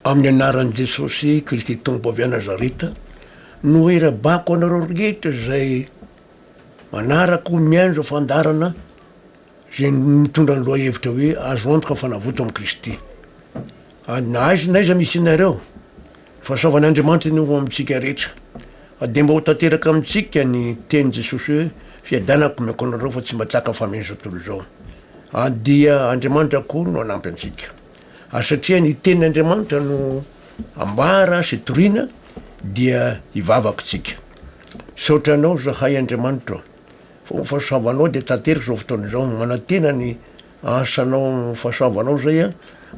amin'ny anaran'i Jesosy Kristy tompo avy Nazareta no era-bako anareo rehetra zay manaraka ho miandro fandarana zay mitondra ny loha hevitra hoe azo antoka fanavoto amin'i Kristy. Na aiza na aiza misy inareo fahasoavan'Andriamanitra no amintsika rehetra. De mba ho tanteraka amintsika ny teny Jesosy hoe fiadanako meko anareo fa tsy mba taka fameno zao tontolo zao. Dia Andriamanitra koa no hanampy antsika. Satria ny tenin'Andriamanitra no ambara sy toriana dia hivavaka tsika. Saotra anao zahay Andriamanitra fa fahasoavanao de tanteraka zao fotoana zao, manantena ny asanao fahasoavanao zay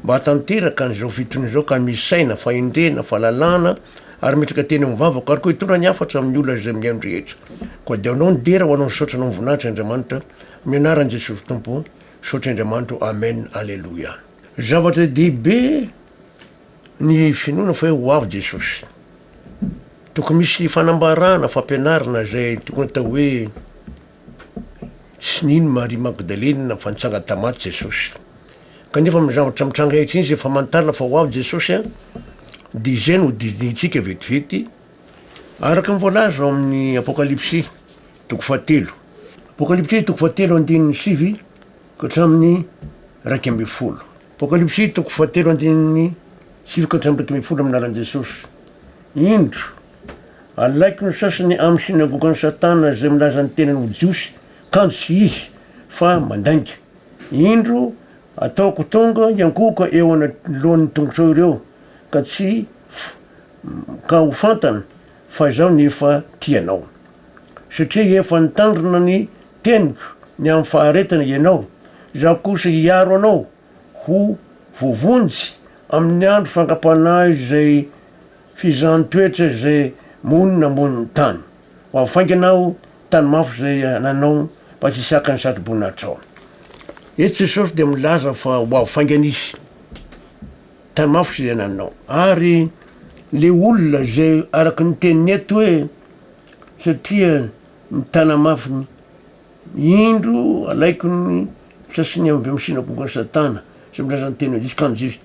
mba tanteraka n'izao fitony zao ka misy saina, fahendrena, fahalalana ary metraka teny mivavaka ary koa hitora ny afatra amin'ny olona zay miaino rehetra. Koa de anao ny dera ho anao ny saotra anao voninahitra Andriamanitra amin'ny anaran'i Jesosy Tompo, saotra Andriamanitra, amen, alleluia. Zavatra dehibe ny finoana fa hoe ho avy Jesosy. Tokony misy fanambarana, fampianarana zay tokony atao hoe tsy nino Maria Magdalena fa nitsanga tamaty Jesosy. Kanefa amin'ny zavatra mitranga etra iny zay famantarana fa ho avy Jesosy dia izay no didinitsika vetivety araka mivoalaza ao amin'ny Apokalipsy toko fahatelo. Apokalipsy toko fahatelo andininy 7 ka hatramin'ny 12. Apokalipsy toko fahatelo andininy 7 ka hatramin'ny 12 amin'ny anaran'i Jesosy. Indro alaiky no sasany amin'ny sinagogany Satana zay milaza ny tenany ho jiosy kanjo sy izy fa mandainga. Indro ataoko tonga iankoka eo anoloan'ny tongotrao ireo ka tsy ka ho fantana fa izao nefa tianao. Satria efa nitandrina ny teniko ny amin'ny faharetana ianao, zaho kosa hiaro anao ho vovonjy amin'ny andro fankapanahy zay fizahany-toetra zay monina ambony tany. Ho afainganao tany mafy zay nanao mba tsy hisaka ny satroboninahitra ao. Eto Jesosy de milaza fa ho afaingana izy tany mafy zay nanao. Ary le olona zay araky ny teniny eto hoe satria ny tana mafy indro alaiko ny sasany avy amin'ny sinagogany Satana zay milaza ny teny izy kanjo izy.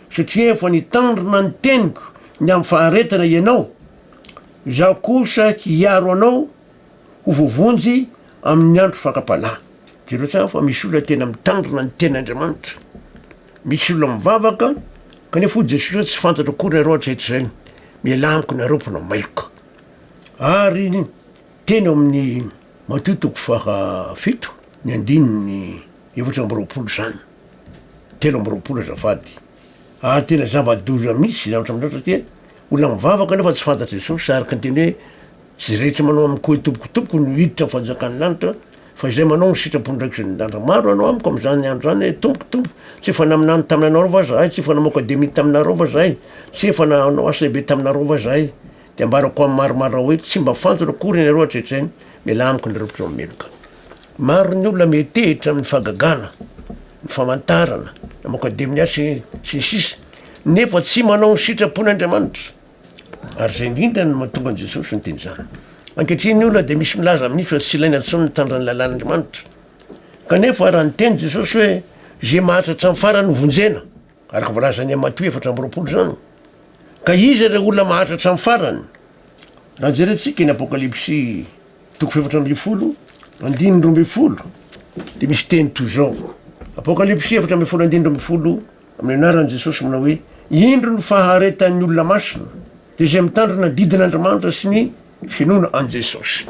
Satria efa nitandrina ny teniko ny amin'ny faharetana ianao, zaho kosa hiaro anao ho vovonjy amin'ny andro fakapanahy. Jereo tsara fa misy olona tena mitandrina ny ten'Andriamanitra, misy olona mivavaka kanefa hoy Jesosy tsy fantatra akory nareo hatrehetra zay, miala amiko nareo mponao mailaka. Ary teny amin'ny Mateo toko fahafito ny andininy 4:20 zany, 3:20 azafady. Ary tena zava-doza misy zavatra amin'izao satria olona mivavaka nefa tsy fantatra Jesosy araka ny teny hoe tsy rehetra manao amin'ny kohy tobokotoboko no hiditra fanjakan'ny lanitra fa izay manao ny sitrapony raiky zay nindandra. Maro anao amiko amin'izany andro zany tombokotombo, tsy efa naminany taminanao va zahay, tsy efa namoaka demi taminareo va zahay, tsy efa nanao asa lehibe taminareo va zahay. De ambarako amin'ny maromaro hoe tsy mba fantatra akory nareo hatrehetra zany, miala amiko nareo mponao meloka. Maro ny olona metehitra amin'ny fagagana, ny famantarana, namoaka demi asy sy sisa nefa tsy manao ny sitrapon'Andriamanitra. Ary zay indrindra no mahatonga an Jesosy ny teny zany. Ankehitriny ny olona de misy milaza amin'iny fa tsy ilaina intsony nitandra ny lalàn'Andriamanitra. Kanefa raha niteny Jesosy hoe zay mahatratra amin'ny farany vonjena, araka voalazany amin'ny Mateo 4:20 zany. Ka iza ireo olona mahatratra amin'ny farany? Raha jerentsika ny Apokalipsy toko 4:12 andininy 12 de misy teny toy zao. Apokalipsy 4:12 andininy 12 amin'ny anaran'i Jesosy manao hoe indro ny faharetan'ny olona masina de zay mitandrina didin'Andriamanitra sy ny finoana an Jesosy.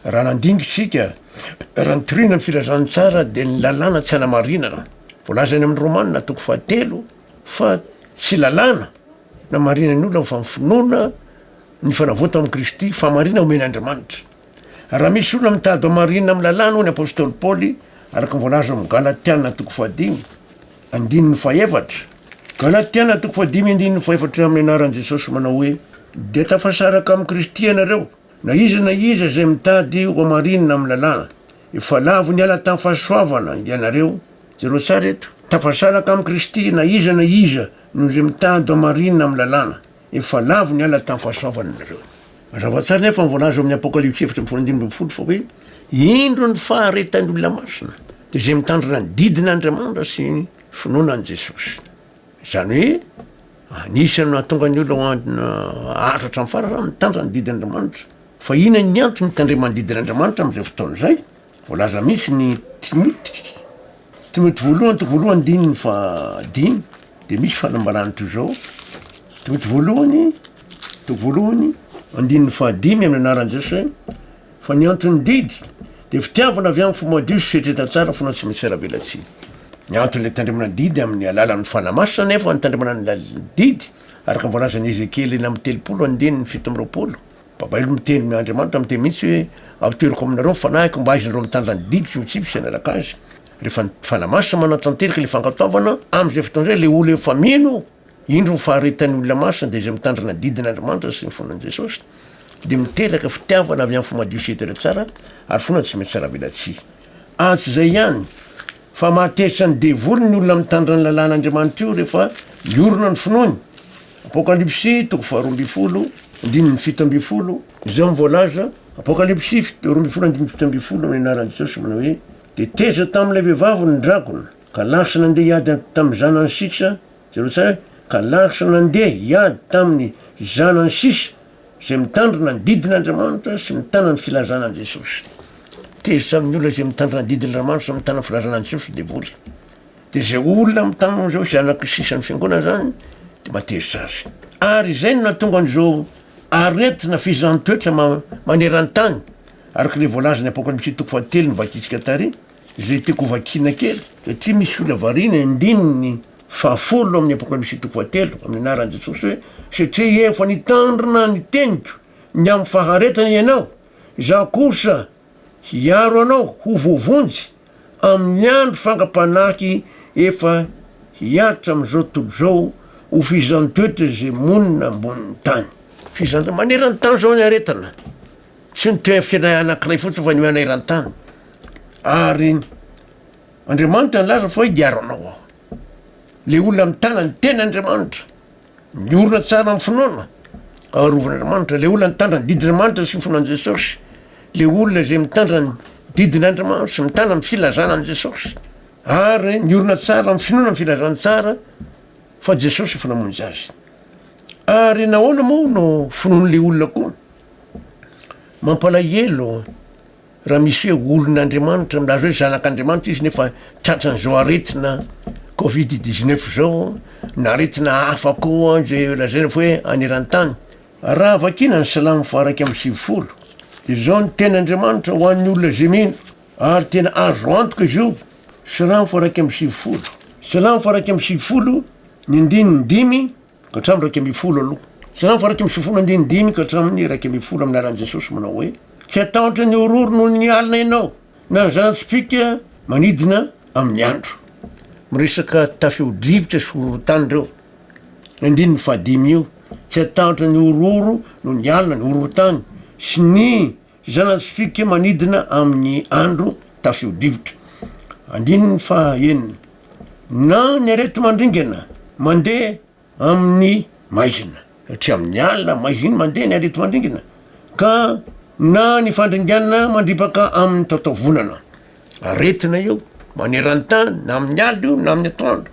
Raha nandingitsika raha nitoriana ny filazany tsara de ny lalàna tsy hanamarinana. Voalazany amin'ny Romanina toko 7 fa tsy lalàna namarina ny olona fa ny finoana ny fanavota amin'i Kristy famarina omen'Andriamanitra. Raha misy olona mitady ho marina amin'ny lalàna ho ny apôstôly Paoly araka voalaza amin'ny Galatiana toko 5 andininy 4. Galatiana toko 5 andininy 4 amin'ny anaran'i Jesosy manao hoe de tafasaraka amin'i Kristy ianareo na iza zay mitady ho marinina amin'ny lalàna, efa lavo ny ala tamin'ny fahasoavana ianareo. Jereo tsara eto, tafasaraka amin'i Kristy na iza no zay mitady ho marinina amin'ny lalàna, efa lavo ny ala tamin'ny fahasoavana ianareo. Mazava tsara nefa mivoalaza amin'ny Apokalipsy 4:12 fa hoe indro ny faharetan'ny olona masina de zay mitandrina ny didin'Andriamanitra sy ny finoana an Jesosy. Zany hoe Anisany nahatonga ny olo atratra amin'ny farara mitandra ny didin'Andriamanitra. Fa ina ny antony mitandrema ny didin'Andriamanitra am'izay fotoana izay? Voalaza misy ny Timoty voalohany dininy fa dimy de misy fanambarany toy zao. Timoty voalohany andininy fa dimy amin'ny anaran'i Jesosy fa ny antony didy de fitiavana avy amin'ny fomadio sy fetreta tsara fona tsy maintsy fiaravelatsy. Ny antony le tandremana didy amin'ny alalan'ny fanamasina nefa ny tandremana didy araka ny voalazan'i Ezekely eny amin'ny 7:7. Babailo miteny Andriamanitra miteny mihitsy hoe avitoeriko aminareo fanahiko mba aizanareo mitandra ny didy sy mitsipy sy anaraka azy. Rehefa ny fanamasina manatanteraka le fankatoavana am'izay fotoana zay le olo efa mino indro ny faharetan'ny olona masina de zay mitandrana didin'Andriamanitra sy ny fonan'i Jesosy de miteraka fitiavana avy amin'ny fomadio sy fetreta tsara ary fona tsy maintsy fiaravelatsy. Tsy zay ihany fa mahateritra ny devoly ny olona mitandra ny lalàn'Andriamanitra io rehefa miorona ny finoany. Apokalipsy 2:7 zao mivoalaza. Apokalipsy 2:7 amin'ny anaran'i Jesosy manao hoe de teza tam'ilay vehivavy ny dragona ka lasa nandeha iady tamin'ny zanany sisa zero tsara ka lasa nandeha iady tamin'ny zanany sisa zay mitandrina ny didin'Andriamanitra sy mitana ny filazanan'i Jesosy. Tezitra amin'ny olona zay mitandrina ny didin'Andriamanitra sy mitana ny filazanan'i Jesosy devoly. De zay olona mitana am'izao zanaka sisa ny fiangonana zany de matezitra azy. Ary zay no nahatonga an'izao aretina fizahanttoetra maneran-tany araka le voalazany Apokalipsy 7 nivakitsika tary zay tiako vakiana kely satria misy ola varina andininy 10 amin'ny Apokalipsy 7 amin'ny anaran'i Jesosy hoe satria efa nitandrina ny teniko ny amin'ny faharetana ianao za kosa hiaro anao ho vovonjy amin'ny andro fangapanaky efa hiatra am'izao tontolo zao ho fizahanttoetra zay monina ambonin'ny tany. Fizahantany manerany tany zao ny aretana tsy ny toe fianay anankiray fotsiny fa ny hoanay ran-tany. Ary Andriamanitra nylaza fa hoe hiaro anao aho. Le olona mitana ny ten'Andriamanitra miorona tsara amin'ny finoana arovan'Andriamanitra. Le olona mitandra ny didin'Andriamanitra sy ny fonan'i Jesosy. Le olona zay mitandra ny didin'Andriamanitra sy mitana ny filazanan'i Jesosy. Ary miorona tsara amin'ny finoana ny filazany tsara fa Jesosy efa namonjy azy. Ary nahoana moa no finoan'le olona koa? Mampalahelo raha misy hoe olon'Andriamanitra milaza hoe zanak'Andriamanitra izy nefa tratran'izao aretina Covid-19 zao na aretina hafa koa zay lazaina fa hoe aneran-tany. Raha vakina ny Salamo 1:7 de zao ny ten'Andriamanitra ho an'ny olona zay mino ary tena azo antoka izy io. Salamo 1:7 Salamo 1:7 ny andininy 5 ka hatramin'ny 2:10 aloha. Salamo 1:7 andininy 5 ka hatramin'ny 2:10 amin'ny anaran'i Jesosy manao hoe tsy atahotra ny ororo noho ny alina ianao na ny zana-tsipika manidina amin'ny andro. Miresaka tafio-drivotra sy ororo-tany reo. Andininy 5 io tsy atahotra ny ororo noho ny alina ny ororo-tany sy ny zana-tsipika manidina amin'ny andro tafio-drivotra. Andininy 9 na ny arety mandringana mandeha amin'ny maizina satria amin'ny alina maizina mandeha ny arety mandringana ka na ny fandringana mandripaka amin'ny taotavonana. Aretina io maneran-tany na amin'ny alina io na amin'ny atoandro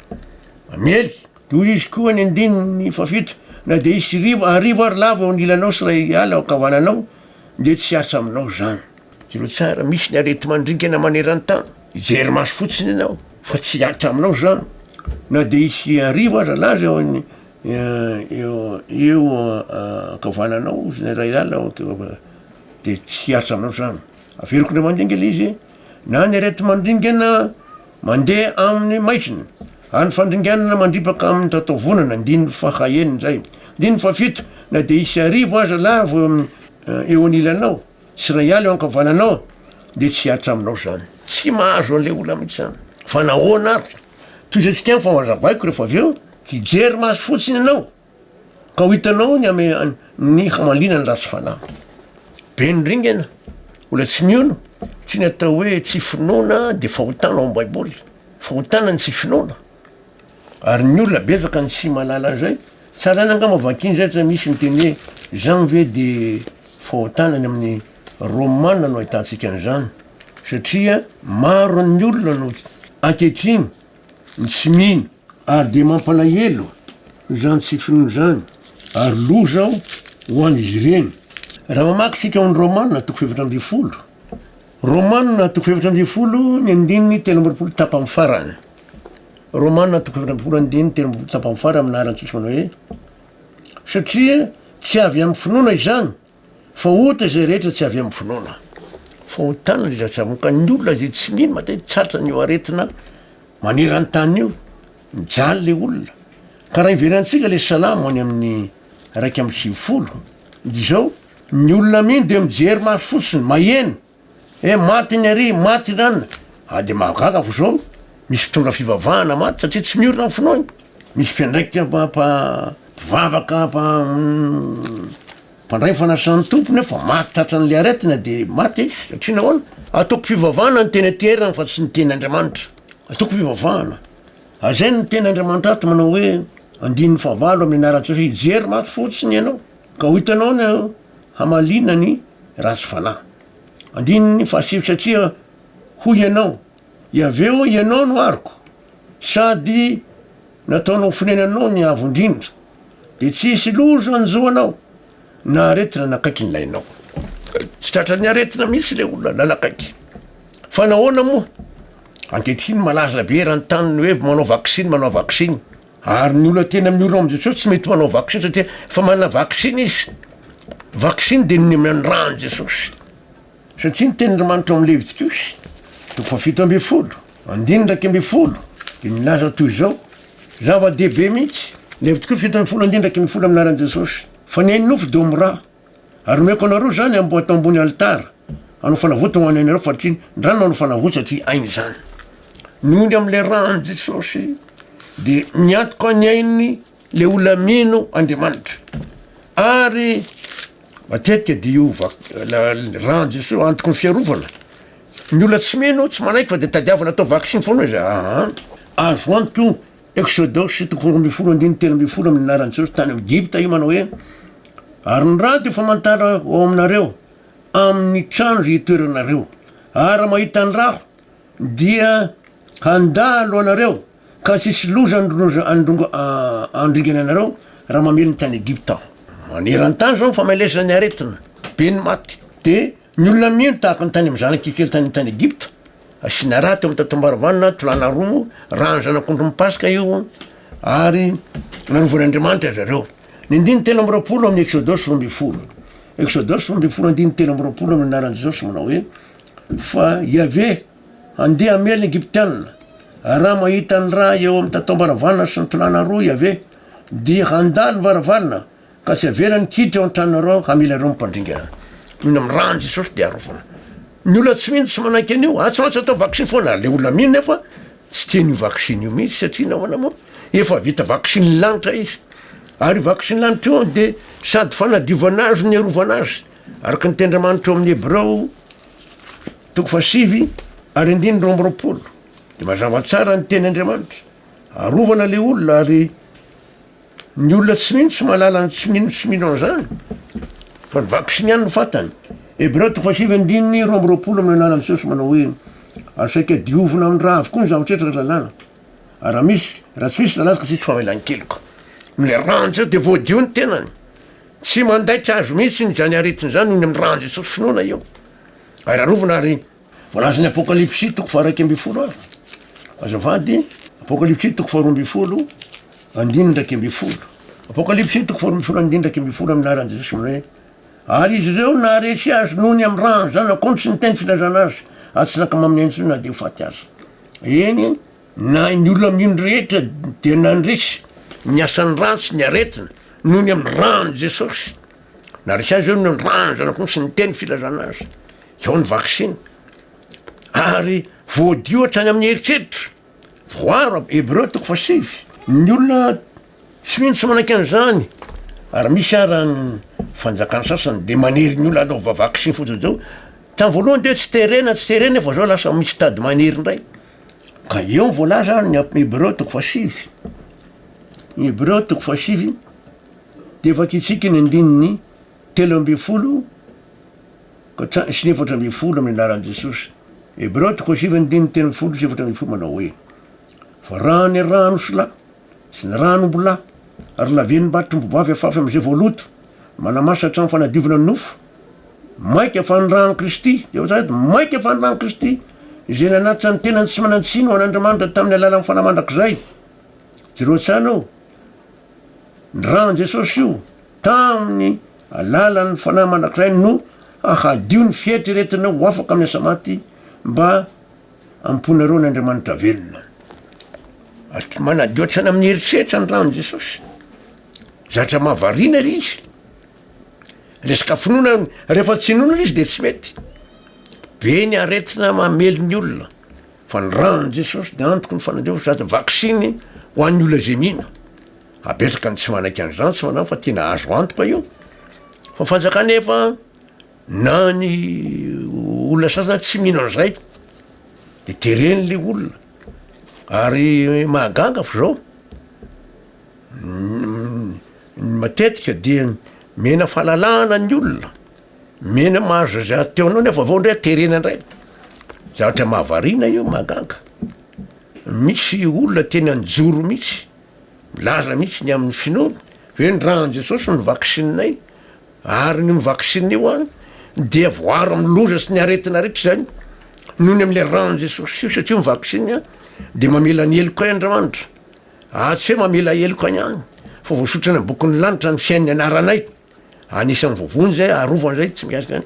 mamely. De hoy izy koa ny andininy 7 na de isy arivo ary lava eo anilanao sy ray ala ao ankavananao de tsy asa aminao zany. Zero tsara misy ny arety mandringana maneran-tany ijery maso fotsiny ianao fa tsy hiatra aminao zany. Na de isy arivo aza laza eo ankavananao sy ny ray ala de tsy hiatra aminao zany. Averiko ndray mandingana izy na ny arety mandringana mandeha amin'ny maizina ary ny fandringanana mandripaka amin'ny taotavonana andininy 9 zay. Andininy 7 na de isy arivo aza lava eo anilanao sy ray ala eo ankavananao de tsy hiatra aminao zany. Tsy mahazo an'le olona mihitsy zany. Fa nahoana ary toy izay tsika fa mazavaiko rehefa avy eo hijery maso fotsiny ianao ka ho hitanao ny hamalina ny ratsy fanahy. Be nyringana ola tsy miono tsy ny atao hoe tsy finoana de fahotana ao am-baiboly. Fahotana ny tsy finoana ary ny olona betsaka ny tsy malala an'izay. Tsara ny angamba vakiny zay misy miteny hoe zany ve de fahotanany amin'ny Romana no ahitantsika an'izany satria maro ny olona no ankehitriny ny tsy mino ary de mampalahelo zany tsy finono zany ary lo zao ho an'izy ireny raha mamaky sika ao ny romanina toko fevatra amby folo romanina toko fevatra amby folo ny andininy telo ambyroapolo tapa amy farany romanina toko fevatra amby folo andininy telo ambyroapolo tapa amy farany aminarantsosy manao hoe satria tsy avy amy finoana izany fa ohatra zay rehetra tsy avy amy finoana fa ho tana le zatsavoka ny olona zay tsy mino matety tsatra ny eo aretina manerany tany io mijaly le olona ka raha iverantsika le salamo any amin'ny raiky amy sivifolo dy zao ny olona mino de mijery maso fotsiny maheno maty ny ary maty ranona de mahagaga fo zao misy mpitondra fivavahana maty satria tsy miorina amy finoany misy mpiandraikitra mpivavaka mpandray fanasan'ny tompony fa maty tratran'le aretina de maty izy satria nahoana ataoko fivavahana ny teny aterana fa tsy ny teny Andriamanitra ataoko fivavahana zay ny teny Andriamanitra ato manao hoe andininy favalo amin'ny anarantsy ijery maso fotsiny ianao ka ho hitanao ny hamalina ny ratsy fanahy andininy fahasivy satria hoy ianao iaveo ianao no ariko sady nataonao finananao ny avo indrindra de tsisy lozo anjoanao na aretina nakaiky ny lainao tsy tratra ny aretina mihitsy le olona lalakaiky fa nahoana moa ankehitriny malaza be ranontanyny hoe manao vaksiny ary ny olona tena miorona am Jesosy tsy mety manao vaksiny satria fa manana vaksiny izy vaksiny de ny amin'ny rano Jesosy satria ny tenyandriamanitra amy Levitikosy toko fafito amby folo andiny ndraiky amby folo de milaza toy zao zava-dehibe mihitsy Levitikosy fito amby folo andiny ndraiky amby folo aminaran'i Jesosy fa ny nofo de omira ary meko anareo zany amboato ambony altara anao fanavoto ho any anareo fa satria ndrano anao fanavoto satria ainy zany nohony am'le rano Jesosy de miatoko any ainy le olona mino Andriamanitra ary matetika de io rano Jesosy antoko ny fiarovana ny olona tsy mino tsy manaiky fa de tadiavana atao vaksiny foana hoe za azo antoko Exodosy toko folo amby folo andiny telo amby folo amin'ny anaran'i Jesosy tany Egypta io manao hoe ary ny raha de famantara ao aminareo amin'ny trano zay itoeranareo ary mahita ny raho dia handalo anareo ka tsisy loza andringana anareo raha mamely ny tany Egypta aho manerany tany zao famelezany aretina be ny maty de ny olona mino tahaka ny tany amy zanakikely tany Egypta asina raha teo amy tatombaravana tolana romo rano zanak'ondro mipasika io ary narovan'Andriamanitra zareo ny andiny telo amby roapolo amin'ny Exodosy amby folo Exodosy amby folo andiny telo amby roapolo amin'ny anaran'i Jesosy manao hoe fa Iave andeha amely ny Egyptianina raha mahita ny raha eo amy tatombaravana sy ny tolana roa Iave de handalo ny varavarana ka tsy averany kiditra eo an-tranonareo hamelareo mimpandringa mino amy rano Jesosy de arovana ny olona tsy mino tsy manaiky an'io tsy maintsy atao vaksiny foana le olona mino nefa tsy tiany io vaksiny io mihitsy satria nahoana moa efa vita vaksiny lanitra izy ary vaksiny lanitra io de sady fanadiovana azy ny arovana azy araky ny tendramanitra eo amin'ny Hebreo toko fasivy ary andiny roa amby roapolo de mazava tsara ny teny Andriamanitra arovana le olona ary ny olona tsy mino tsy mahalala tsy mino an'izany fa ny vaksiny ihany no fatany Hebreo toko fasivy andiny roa amby roapolo amin'ny anaran'i Jesosy manao hoe ary saika diovina amin'ny raha avokoa ny zavatra etra lalàna ary raha tsy misy lalaza ka tsisy famelan-keloka le rano Jesosy de voadio ny tenany tsy mandaitra azo mihitsy ny zany aretiny zany nohony amin'ny rano Jesosy finoana io ary arovana ary voalazany Apokalipsy toko faharaiky amby folo ary azavady Apokalipsy toko faharoa amby folo andiny ndraiky amby folo Apokalipsy toko faharoa amby folo andiny ndraiky amby folo amin'ny anaran'i Jesosy manao hoe ary izy ireo naharesy azy nohony amy rano zany akondro sy ny teny filazana azy tsy nakamaminy entsony na de ho faty azy eny na ny olona mino rehetra de nandresy ny asan'ny ratsy ny aretina nohony amy rano Jesosy naresy azy eo nohony amy rano zany akondro sy ny teny filazana azy eo ny vaksiny ary voadio hatrany amin'ny heritreritra voaro Hebreo toko fasivy ny olona tsy mino tsy manaiky an'izany ary misy arany fanjakany sasany de manery ny olona anaova vaksiny fotsiny zao tamy voalohany de tsy terena fa zao lasa misy tady manery ndray ka eo voalaza ny Hebreo toko fasivy ny Hebreo toko fasivy de efa kitsika ny andininy telo amby folo ka sy efatra amby folo amin'ny anaran'i Jesosy Hebreo toko fasivy andininy telo amby folo sy efatra amby folo manao hoe fa raha ny rano sila sy ny ranombola ary laveny mba tombovavy afafy am'izay voaloto manamasa hatrano fanadiovana ny nofo maika fanirahany kristy de maika fanirahany kristy zay nanatitra ny tenany tsy manantsiny ho an'andriamanitra tamin'ny alala ny fanamandrak'izay jereo tsanao ny rahan jesosy io tamin'ny alalan'ny fanahy mandrak'izay no ahadio ny fietreretina ho afaka amin'ny asa maty mba amponareo ny andriamanitra velona manadiotrany amin'ny heritreritra ny rahan jesosy zatra mahavarina ry izy resaka finoana rehefa tsy nonona izy de tsy mety be ny aretina mamely ny olona fa ny rahan jesosy de antoko ny fanadeo zatra vaksiny ho an'ny olona zay mihina abetsaka ny tsy manaky an'izany tsy manano fa tena azo antoka io fa fanjakanefa na ny olona sasana tsy mihino an'izay de tereny le olona ary mahagaga fo zao matetika dia mena fahalalahana ny olona mena mahazo zay ateo anao nefa avao ndray aterena ndray zavatra mahavarina io mahagaga misy olona tena anjoro mihitsy milaza mihitsy ny amin'ny finoana hoe ny rahan jesosy ny vaksinenay ary ny vaksine io a dia voaro amin'ny loza sy ny aretina rehetra zany nohony am'le rahan jesosy io satria mivaksine de mamela ny eloko ay andriamanitra tsy hoe mamela eloko any any fa voasotrany bokon'ny lanitra ny fiain'ny anaranay anisan'ny vovony zay arovany zay tsy miasika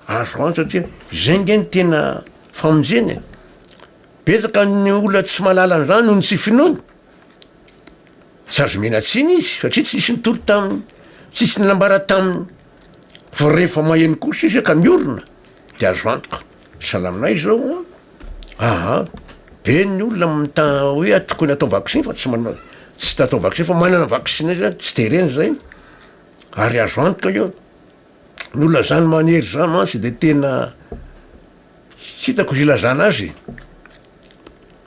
azo any satria zay nge ny tena famonjeny betsaka ny olona tsy mahalala an'izany noho ny tsy finoany tsy azo mena tsiny izy satria tsy isy nitory taminy tsisy nylambara taminy fa rehefa maheno kosa izy ka miorona de azo antoka salaminay zao be ny olona mita hoe tokony atao vaksiny fa tsy tatao vaksiny fa manana vaksiny zany tsy tereny zay ary azo antoka io ny olona zany manery zany mantsy de tena tsy hitako zay ilazana azy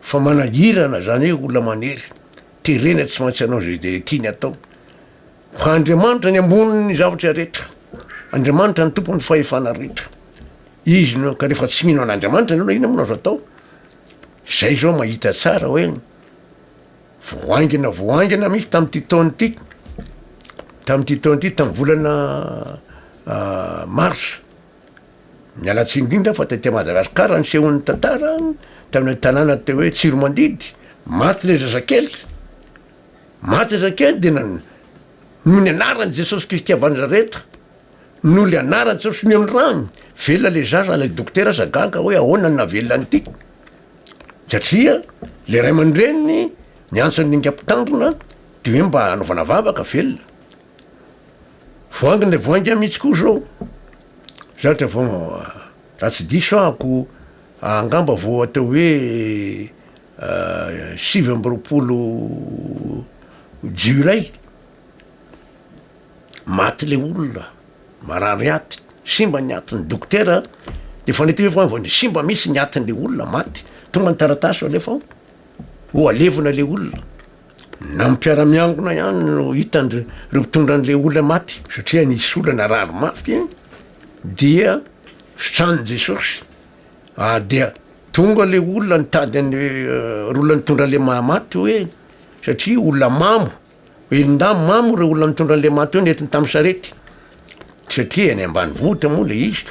fa manahirana zany hoe olona manery terena tsy maintsy anao zay de tiany atao fa andriamanitra ny amboniny zavatra rehetra andriamanitra ny tompony fahefana rehetra izy no ka rehefa tsy mino an'andriamanitra anao na ina moa azo atao zay zao mahita tsara hoe voangina misy tam'ty taony ty tam'y volana mars mialatsy indrindra fa taty Madagasikara nisehon'ny tantara tamin'ny tanàna teo hoe tsiro mandidy maty le zazakely de noho ny anarany jesosy kristy avan'zareta noho le anarany jesosy ny amin'ny rany velona le zaza le dokotera zagaga hoe ahoana ny navelona anyty satria le ray aman-dreniny ny antsony ningam-pitandrona de hoe mba anaovana vavaka velona voanginy le voangy mihitsy koa zao zatra vao raha tsy diso ahako angamba vo atao hoe 7 jolay maty le olona marary aty simba ny atiny dokotera de fanety hoe vo simba misy ny atin'le olona maty tonga ny taratasy alefa ho alevona le olona na mpiara-miangona ihany no hitany reo mpitondran'le olona maty satria nisy olana rary mafy dia sotrany jesosy dia tonga le olona nitady any olona nitondra le mahamaty hoe satria olona mamo hoe nda mamo reo olona mitondra an'le maty hoe netiny tam'y sarety satria ny ambany vohitra moa le izy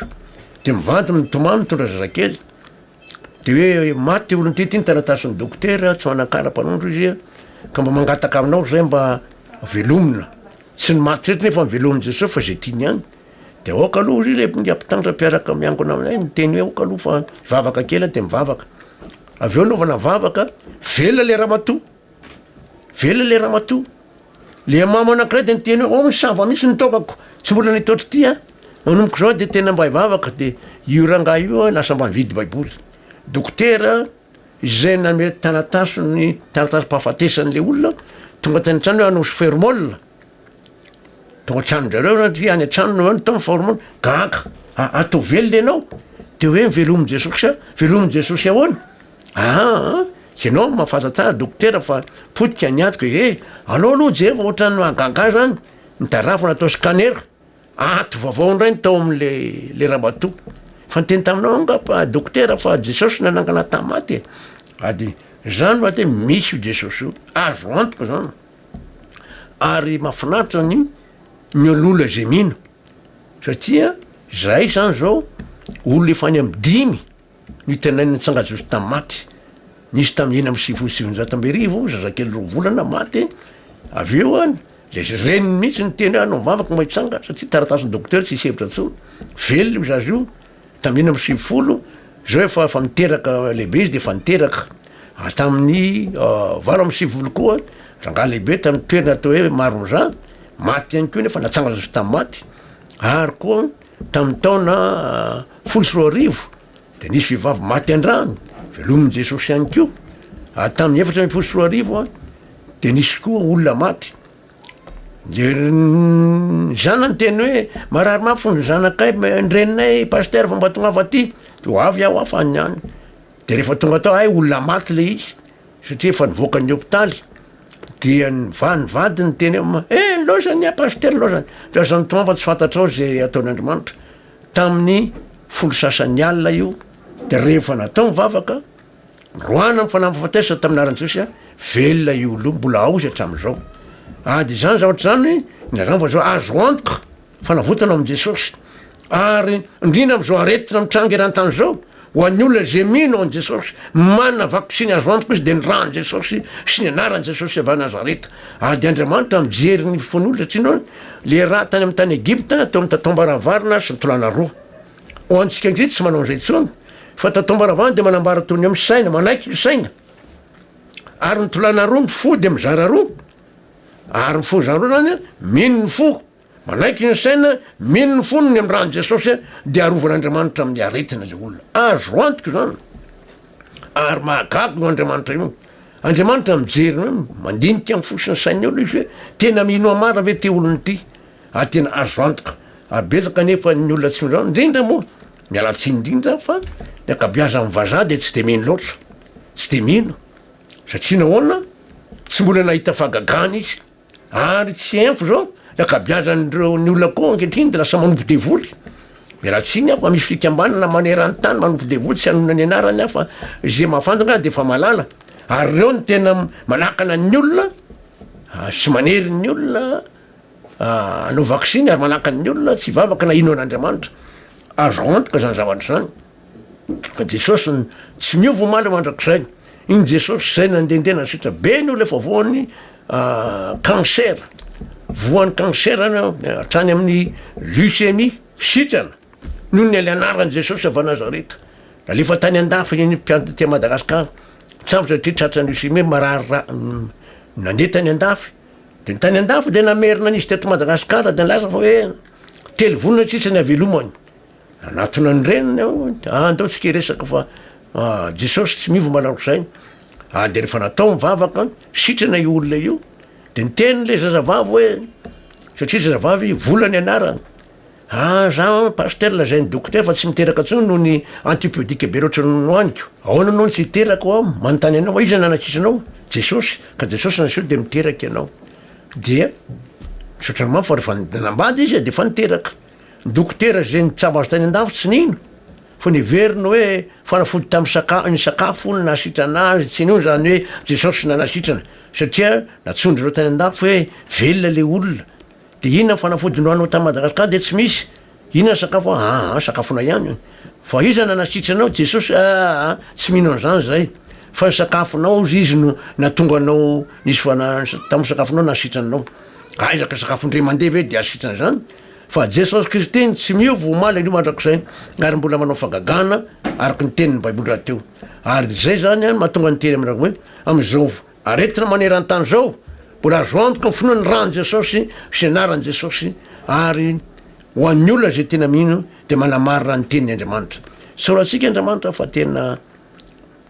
de mivandy mitomany mitondra zazakely de hoe maty olona tety ny taratasin'ny dokotera tsy manakara-panondro izy ka mba mangataka aminao zay mba velomina tsy ny maty rehetra nefa mivelominy jesosy fa zay tiany any de aoka aloha izy le apitandra mpiaraka miangona aminay miteny hoe aoka aloha fa vavaka kely de mivavaka avy eo naovana vavaka velona le ramatoa le mamo anakiray de niteny hoe misava misy nitokako tsy mbola nitotry ty manomboka zao de tena mba hivavaka de io ranga io lasa mba mividy baiboly dokotera zay name taratasy ny taratasy-pahafatesan'le olona tonga tany trano hoe anosy fermol tonga tranondrareo satria any an-tranony nitao formol gaga atao velona ianao de hoe mivelomy jesosy ahoana ianao mahafantatsara dokotera fa potika niatika alao aloha jeva ohatrany agaga zany nitarafo natao scanner ato vavao ndray nytao am'le rabato fa niteny taminao angapa dokotera fa jesosy nanangana tamaty ady zany va te misy io jesosy io azo antoka zany ary mahafinaritra ny olola zay mino satria zay zany zao olo efa any amy 5 no itenainy tsangajoso tamy maty nisy tamy 1 zazakely 2 volana maty aveo any le reniny mihitsy ny teny anao mivavaky mahitsanga satria taratasiny dokotera tsy isevitra tsony velona zazy io tamy 1 zao efa miteraka lehibe izy de efa niteraka tamin'ny 8 koa ranga lehibe tamy toerina atao hoe maroza maty ihany koa nefa natsanga zazo tamy maty ary koa tamy taona 10 de nisy vehivavy maty andrano velominy Jesosy ihany koa tamin'ny 4 de nisy koa olona maty le zanany teny hoe marary mafy ny zanakay ndreninay paster fa mba tonga avy aty de avy aho afany any de rehefa tonga atao ay olona maty le izy satria efa nivoaka ny hôpitaly dia ny vadiny teny losany paster losany de zany tomampa tsy fantatrao zay ataon'Andriamanitra tamin'ny 10 sasany alina io de rehefa natao mivavaka roana mifanampafatesa tamin'aran'i Jesosy velona olo mbola aozy hatram'izao de zany zavatra zany nazany fa zao azo antoka fanavotana am' Jesosy ary indrindra am'izao aretina mitranga eran-tany zao ho an'ny olona zay mino an Jesosy manana vakotsiny azo antoka izy de ny rany Jesosy sy ny anaran Jesosy avy Nazareta de Andriamanitra mijery ny fon'olo satria nao le raha tany amy tany Egipta tao amy tatombaravary sy mitolana roa ho antsika ndrety tsy manao an'izay tsony fa tatombaravany de manambara tony amy saina manaiky io saina ary ny tolana roa mifo de mizara roa ary mifo zany roa zany mino ny fo manaiky ny saina mino ny fonony amy rano Jesosy de arovan'Andriamanitra amin'ny aretina le olona azo antoka zany ary mahagago no Andriamanitra io Andriamanitra mijery mandinika amy fosiny sainy olo izy hoe tena mino amara ve ty olony ty tena azo antoka abezaka nefa ny olona tsy zao indrindra moa mialatsy indrindra fa ny akabiaza amy vazaha de tsy de mino loatra tsy de mino satria nahoana tsy mbola nahita fahagagana izy ary tsy enfo zao ny akabiazan'ireo ny olona koa ankehitriny de lasa manompo devoly mialatsiny fa misy fikambanana manerany tany manompo devoly tsy anona ny anarany fa zay mahafantaka de fa malala ary reo ny tena manakana ny olona sy manery ny olona anao vaksiny ary manakany ny olona tsy vavaka na ino an'Andriamanitra azo antoka zany zavatra zany ka Jesosy tsy miova maly mandrakizay iny Jesosy zay nandendena sitra be ny olo efa voany cancer voan'ny cancer hatrany amin'ny leucémie sitrana noho ny alianaran Jesosy avy Nazareta alefa tany andafy iny mpianty Madagasikara tsabo satria tratrany leucémie marary nandeha tany andafy de ny tany andafy de namerina nisy teto Madagasikara de nlaza fa hoe telo vonona tsisa ny avelomany anatona ny reniny andao tsika resaka fa Jesosy tsy mivo malarokozay de rehefa natao mivavaka sitrana io olona io de ny tenyle zazavavy hoe satria zazavavy volany anarany za paster lazay ny dokotera fa tsy miteraka tsony noho ny antibiotika be roatra noaniko ahoana anao tsy hiteraka ao manontany anao iza nanakitranao Jesosy ka Jesosy naseo de miteraka ianao dia misaotra nomano fa rehefa nambady izy de fa niteraka ny dokotera zay nitsabo azy tany andafo tsy nino fa niverina hoe fanafody tamy ny sakafo ny nasitrana azy tsy nio zany hoe Jesosy nanasitrana satria natsondry reo tany andafo hoe velona le olona de inona fanafody noanao tamy Madagasikara de tsy misy inona sakafo sakafona ihany fa iza nanasitranao Jesosy tsy mino an'zany zay fa ny sakafonao izy no natonga anao nisy tamy sakafonao nasitrananao aizaka sakafondre mandeha ve de asitrana zany fa Jesosy Kristy tsy miova omaly anio mandrakizay ary mbola manao fagagana araky ny tenin'ny Baiboly raha teo ary zay zany mahatonga ny teny am'raha hoe am'izao aretina maneran-tany zao mbola azo antoka mifinoa ny rano Jesosy sy anaran Jesosy ary ho an'ny olona zay tena mino de manamarina ny tenin'ny Andriamanitra soratsika Andriamanitra fa tena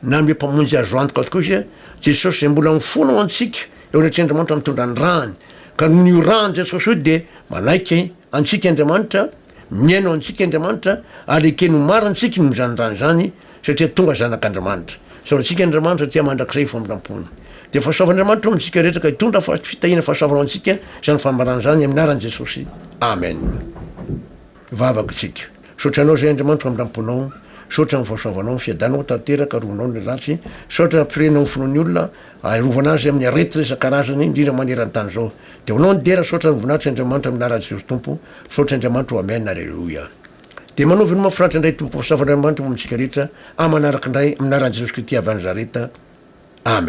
na mie-mpamonjy azo antoka tokoa izy Jesosy zay mbola mifona ho antsika eo anatria Andriamanitra mitondra ny rany ka noho nio rano Jesosy io de manaiky antsika Andriamanitra miaino antsika Andriamanitra ary ekeno marina antsika no zany rany zany satria tonga zanak'Andriamanitra soratsika Andriamanitra tia mandrakizay famirampona de fahasoavan'Andriamanitra amintsika rehetraka hitondra fitahina fahasoavanao antsika zany fambarana zany amin'ny anaran Jesosy amen vavaka tsika sotra anao zay Andriamanitra famiraponao saotra nyfahasoavanao fiadanao tanteraka ronao ny ratsy saotra ampirenao ny finoan'ny olona arovana azy amin'ny arety isan-karazany indrindra manerany tany zao de honao ny dera saotra ny voninahitra andriamanitra aminaraha jesosy tompo saotra andriamanitra ho amen alleloia de manovy ny mahafinaritra indray tompo fahasavan'andriamanitra momtsika rehetra amanaraka indray aminaraha jesosy kristy avy any zareta amen.